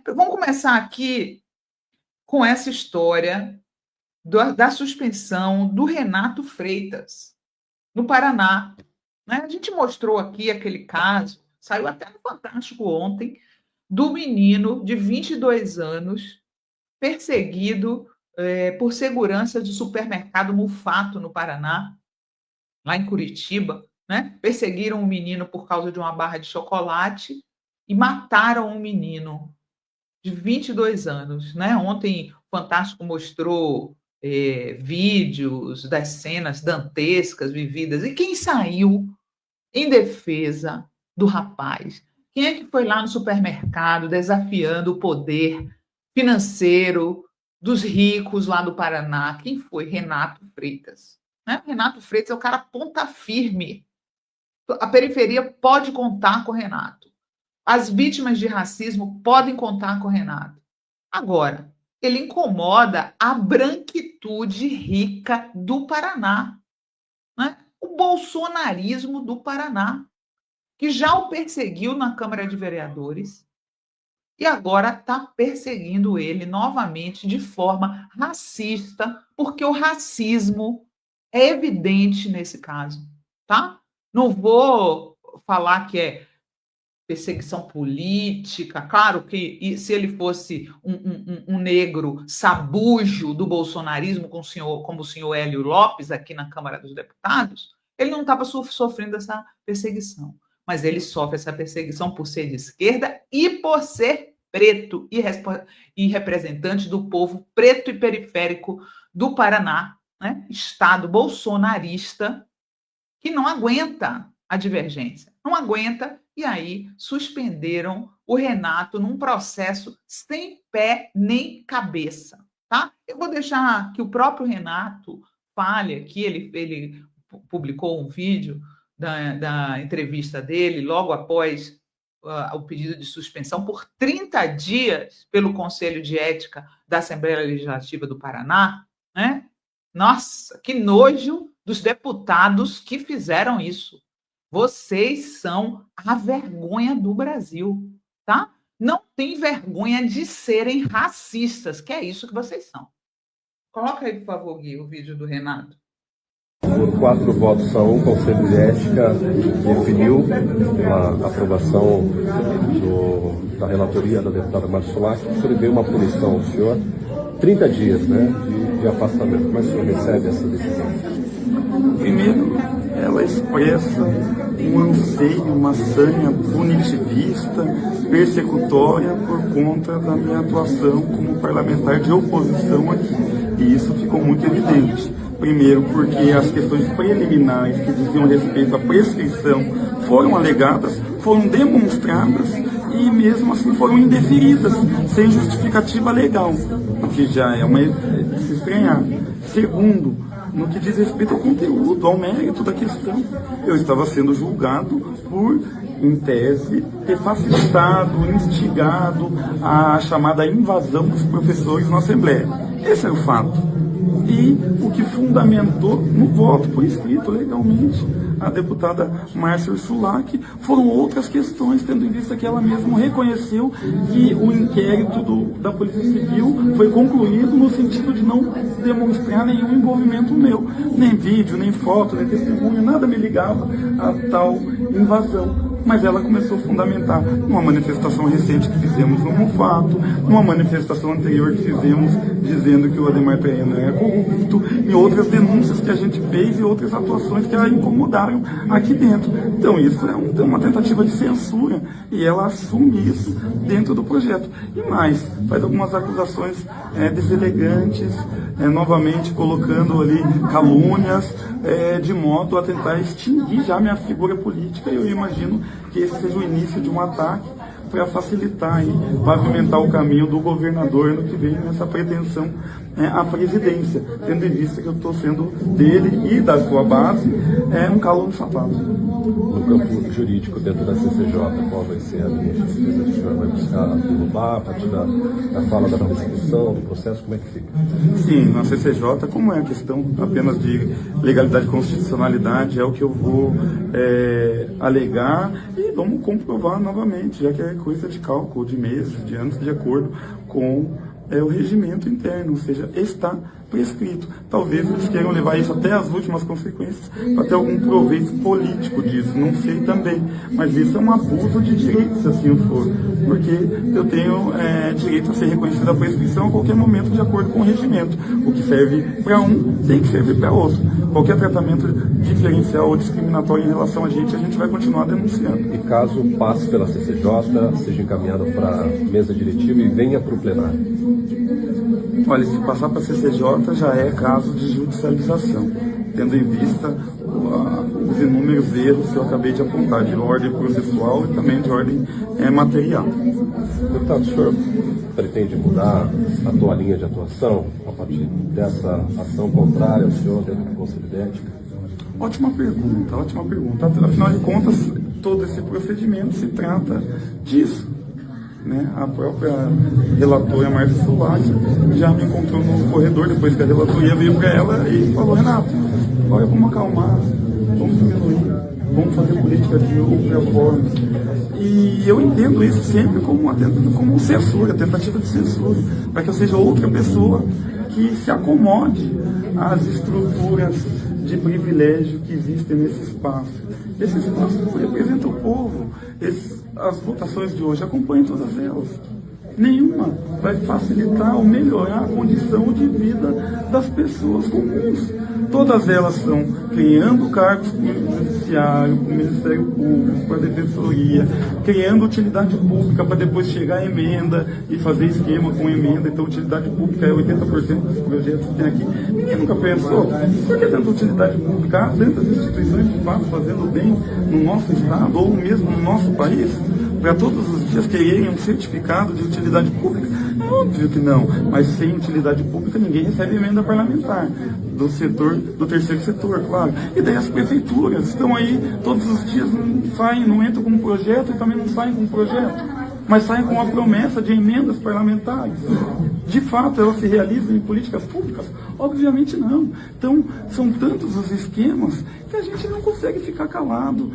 Vamos começar aqui com essa história da suspensão do Renato Freitas, no Paraná, né? A gente mostrou aqui aquele caso, saiu até no Fantástico ontem, do menino de 22 anos perseguido por segurança de supermercado Mufato, no Paraná, lá em Curitiba, né? Perseguiram um menino por causa de uma barra de chocolate e mataram um menino de 22 anos, né? Ontem o Fantástico mostrou vídeos das cenas dantescas vividas. E quem saiu em defesa do rapaz? Quem é que foi lá no supermercado desafiando o poder financeiro dos ricos lá do Paraná? Quem foi? Renato Freitas. Né? Renato Freitas é o cara ponta firme. A periferia pode contar com o Renato. As vítimas de racismo podem contar com o Renato. Agora, ele incomoda a branquitude rica do Paraná, né? O bolsonarismo do Paraná, que já o perseguiu na Câmara de Vereadores e agora está perseguindo ele novamente de forma racista, porque o racismo é evidente nesse caso, tá? Não vou falar que é perseguição política. Claro que se ele fosse um negro sabujo do bolsonarismo, como o senhor Hélio Lopes, aqui na Câmara dos Deputados, ele não estava sofrendo essa perseguição. Mas ele sofre essa perseguição por ser de esquerda e por ser preto e representante do povo preto e periférico do Paraná, né? Estado bolsonarista que não aguenta a divergência, não aguenta, e aí suspenderam o Renato num processo sem pé nem cabeça, tá? Eu vou deixar que o próprio Renato fale aqui, ele publicou um vídeo da entrevista dele logo após o pedido de suspensão por 30 dias pelo Conselho de Ética da Assembleia Legislativa do Paraná, né? Nossa, que nojo dos deputados que fizeram isso. Vocês são a vergonha do Brasil, tá? Não tem vergonha de serem racistas, que é isso que vocês são. Coloca aí, por favor, Gui, o vídeo do Renato. Por 4 votos a 1, o Conselho de Ética definiu a aprovação da relatoria da deputada Marcia Suac, que prevê uma punição ao senhor, 30 dias, né, de afastamento. Como é que o senhor recebe essa decisão? Primeiro, ela expressa um anseio, uma sanha punitivista, persecutória por conta da minha atuação como parlamentar de oposição aqui. E isso ficou muito evidente. Primeiro, porque as questões preliminares que diziam respeito à prescrição foram alegadas, foram demonstradas e mesmo assim foram indeferidas, sem justificativa legal, o que já é de se estranhar. Segundo, no que diz respeito ao conteúdo, ao mérito da questão, eu estava sendo julgado por, em tese, ter facilitado, instigado a chamada invasão dos professores na Assembleia. Esse é o fato. E o que fundamentou no voto por escrito legalmente a deputada Marcia Suac foram outras questões, tendo em vista que ela mesma reconheceu que o inquérito da Polícia Civil foi concluído no sentido de não demonstrar nenhum envolvimento meu, nem vídeo, nem foto, nem testemunho, nada me ligava a tal invasão. Mas ela começou a fundamentar numa manifestação recente que fizemos no Mufato, numa manifestação anterior que fizemos dizendo que o Ademar Pereira era corrupto, e outras denúncias que a gente fez e outras atuações que a incomodaram aqui dentro. Então isso é uma tentativa de censura e ela assume isso dentro do projeto. E mais, faz algumas acusações deselegantes, novamente colocando ali calúnias, de modo a tentar extinguir já minha figura política, e eu imagino que esse seja o início de um ataque para facilitar e pavimentar o caminho do governador no que vem nessa pretensão à presidência, tendo em vista que eu estou sendo dele e da sua base um calo no sapato. No campo jurídico, dentro da CCJ, qual vai ser a linha de defesa que o senhor vai buscar derrubar a partir da fala da prescrição, do processo, como é que fica? Sim, na CCJ, como é a questão apenas de legalidade e constitucionalidade, é o que eu vou alegar e vamos comprovar novamente, já que é coisa de cálculo de meses, de anos, de acordo com o regimento interno, ou seja, está prescrito. Talvez eles queiram levar isso até as últimas consequências para ter algum proveito político disso, não sei também. Mas isso é um abuso de direito, se assim for, porque eu tenho direito a ser reconhecida a prescrição a qualquer momento de acordo com o regimento. O que serve para um tem que servir para outro. Qualquer tratamento diferencial ou discriminatório em relação a gente vai continuar denunciando. E caso passe pela CCJ, seja encaminhado para a mesa diretiva e venha para o plenário? Olha, se passar para a CCJ já é caso de judicialização, tendo em vista os inúmeros erros que eu acabei de apontar, de ordem processual e também de ordem material. Deputado, o senhor pretende mudar a tua linha de atuação a partir dessa ação contrária ao senhor dentro do Conselho de Ética? Ótima pergunta, ótima pergunta. Afinal de contas, todo esse procedimento se trata disso. Né? A própria relatora Márcia Soares já me encontrou no corredor depois que a relatoria veio para ela e falou: Renato, olha, vamos acalmar, vamos diminuir, vamos fazer política de outra forma. E eu entendo isso sempre como censura, tentativa de censura, para que eu seja outra pessoa que se acomode às estruturas de privilégio que existem nesse espaço. Esse espaço representa o povo. As votações de hoje, acompanhem todas elas. Nenhuma vai facilitar ou melhorar a condição de vida das pessoas comuns. Todas elas estão criando cargos para o Judiciário, para o Ministério Público, para a Defensoria, criando utilidade pública para depois chegar a emenda e fazer esquema com emenda. Então, utilidade pública é 80% dos projetos que tem aqui. Ninguém nunca pensou, por que tanta utilidade pública? Há tantas instituições de fato fazendo bem no nosso estado ou mesmo no nosso país? Para todos os dias quererem um certificado de utilidade pública? É óbvio que não, mas sem utilidade pública ninguém recebe emenda parlamentar do terceiro setor, claro. E daí as prefeituras estão aí todos os dias, não entram com um projeto e também não saem com um projeto, mas saem com a promessa de emendas parlamentares. De fato, elas se realizam em políticas públicas? Obviamente não. Então, são tantos os esquemas que a gente não consegue ficar calado.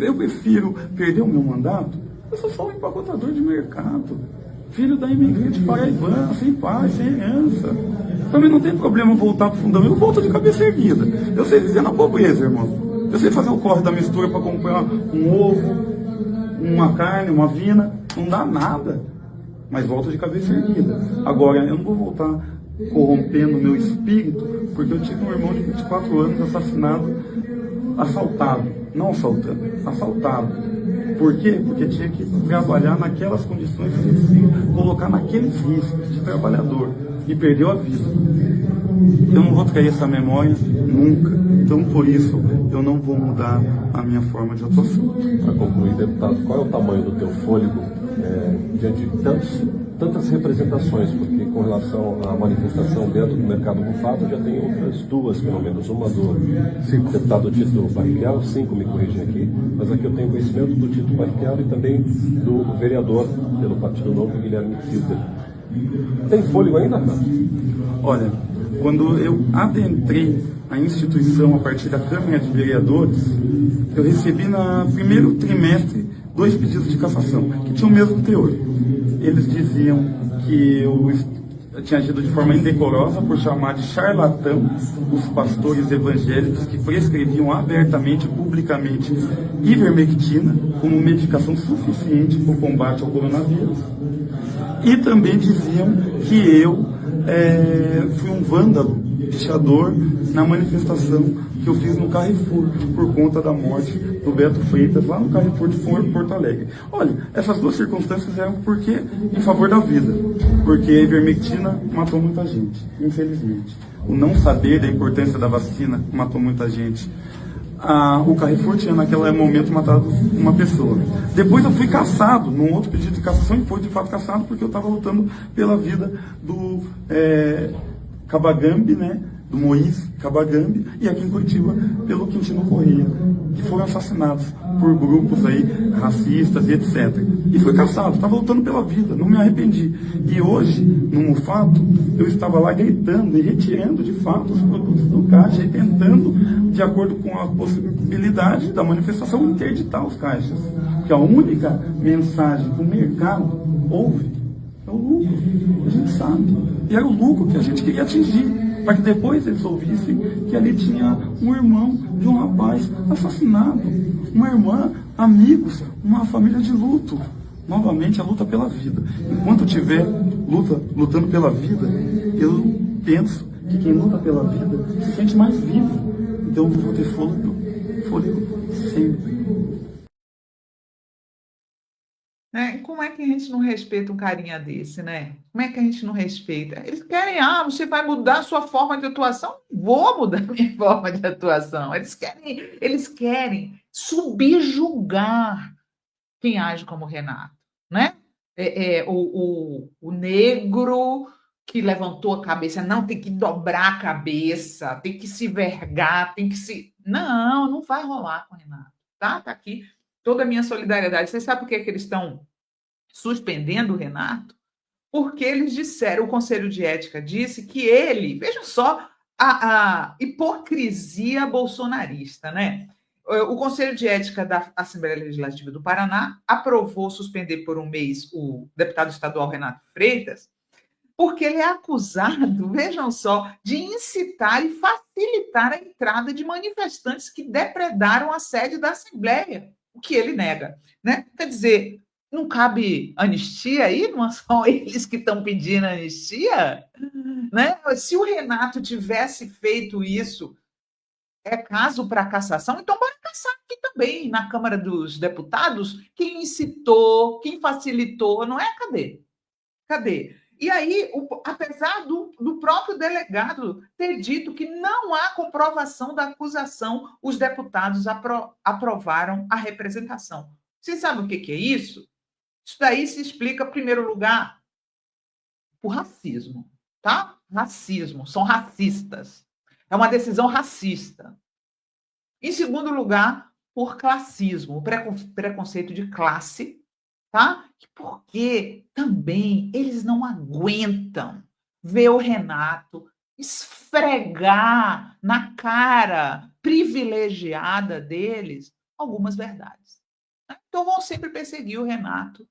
Eu prefiro perder o meu mandato. Eu sou só um empacotador de mercado, filho da imigrante paraibana, sem pai, sem herança. Também não tem problema voltar para o fundamento. Eu volto de cabeça erguida. Eu sei viver na pobreza, irmão. Eu sei fazer o corre da mistura para comprar um ovo, uma carne, uma vina. Não dá nada. Mas volto de cabeça erguida. Agora, eu não vou voltar corrompendo o meu espírito, porque eu tive um irmão de 24 anos assaltado. Não assaltando, assaltado. Por quê? Porque tinha que trabalhar naquelas condições que se colocar naqueles riscos de trabalhador. E perdeu a vida. Eu não vou trair essa memória nunca. Então, por isso, eu não vou mudar a minha forma de atuação. Para concluir, deputado, qual é o tamanho do teu fôlego diante de tantas representações? Porque com relação à manifestação dentro do mercado do fato, já tem outras duas, pelo menos. Uma do deputado Tito Barrichello, 5 me corrigem aqui, mas aqui eu tenho conhecimento do Tito Barrichello e também do vereador pelo Partido Novo, Guilherme Kilder. Tem fôlego ainda, Renato? Olha, quando eu adentrei a instituição a partir da Câmara de Vereadores, eu recebi no primeiro trimestre 2 pedidos de cassação, que tinham o mesmo teor. Eles diziam que eu tinha agido de forma indecorosa por chamar de charlatão os pastores evangélicos que prescreviam abertamente, publicamente, ivermectina como medicação suficiente para o combate ao coronavírus. E também diziam que eu fui um vândalo, pichador, na manifestação que eu fiz no Carrefour por conta da morte do Beto Freitas lá no Carrefour de Porto Alegre. Olha, essas duas circunstâncias eram porque em favor da vida, porque a ivermectina matou muita gente, infelizmente. O não saber da importância da vacina matou muita gente. O Carrefour tinha naquele momento matado uma pessoa. Depois eu fui cassado, num outro pedido de cassação, e foi de fato cassado porque eu estava lutando pela vida do Cabagambi, né? do Moís Kabagambi, e aqui em Curitiba pelo Quintino Correia, que foram assassinados por grupos aí racistas e etc. E foi caçado, estava lutando pela vida, não me arrependi. E hoje, no fato, eu estava lá gritando e retirando de fato os produtos do caixa e tentando, de acordo com a possibilidade da manifestação, interditar os caixas. Porque a única mensagem que o mercado ouve é o lucro, a gente sabe. E era o lucro que a gente queria atingir, para que depois eles ouvissem que ali tinha um irmão de um rapaz assassinado, uma irmã, amigos, uma família de luto. Novamente, a luta pela vida. Enquanto tiver lutando pela vida, eu penso que quem luta pela vida se sente mais vivo. Então eu vou ter fôlego sempre. Como é que a gente não respeita um carinha desse, né? Como é que a gente não respeita? Eles querem, você vai mudar a sua forma de atuação? Vou mudar a minha forma de atuação. Eles querem subjugar quem age como Renato, né? O negro que levantou a cabeça, não, tem que dobrar a cabeça, tem que se vergar, tem que se... Não vai rolar com o Renato, tá? Tá aqui toda a minha solidariedade. Vocês sabem por que eles estão suspendendo o Renato? Porque eles disseram, o Conselho de Ética disse que ele, vejam só a hipocrisia bolsonarista, né? O Conselho de Ética da Assembleia Legislativa do Paraná aprovou suspender por um mês o deputado estadual Renato Freitas, porque ele é acusado, vejam só, de incitar e facilitar a entrada de manifestantes que depredaram a sede da Assembleia, o que ele nega, né? Quer dizer, não cabe anistia aí? Não são eles que estão pedindo anistia? Né? Se o Renato tivesse feito isso, é caso para cassação, então bora caçar aqui também, na Câmara dos Deputados, quem incitou, quem facilitou, não é? Cadê? E aí, apesar do próprio delegado ter dito que não há comprovação da acusação, os deputados aprovaram a representação. Vocês sabem o que é isso? Isso daí se explica, em primeiro lugar, por racismo, tá? Racismo, são racistas. É uma decisão racista. Em segundo lugar, por classismo, preconceito de classe, tá? Porque também eles não aguentam ver o Renato esfregar na cara privilegiada deles algumas verdades. Então vão sempre perseguir o Renato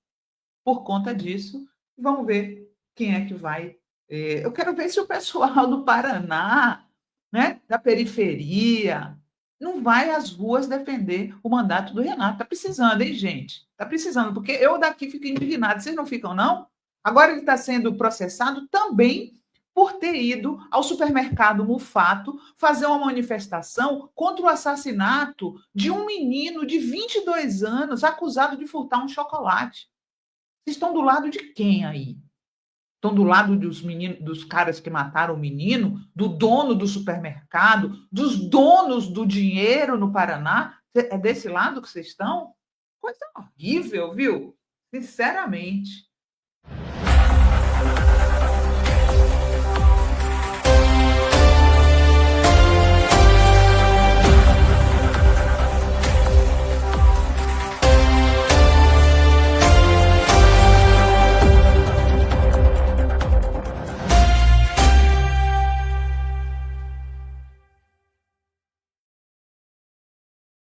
por conta disso. Vamos ver quem é que vai. Eu quero ver se o pessoal do Paraná, né, da periferia, não vai às ruas defender o mandato do Renato. Está precisando, hein, gente? Está precisando, porque eu daqui fico indignado. Vocês não ficam, não? Agora ele está sendo processado também por ter ido ao supermercado Mufato fazer uma manifestação contra o assassinato de um menino de 22 anos acusado de furtar um chocolate. Vocês estão do lado de quem aí? Estão do lado dos meninos, dos caras que mataram o menino, do dono do supermercado, dos donos do dinheiro no Paraná? É desse lado que vocês estão? Coisa horrível, viu? Sinceramente.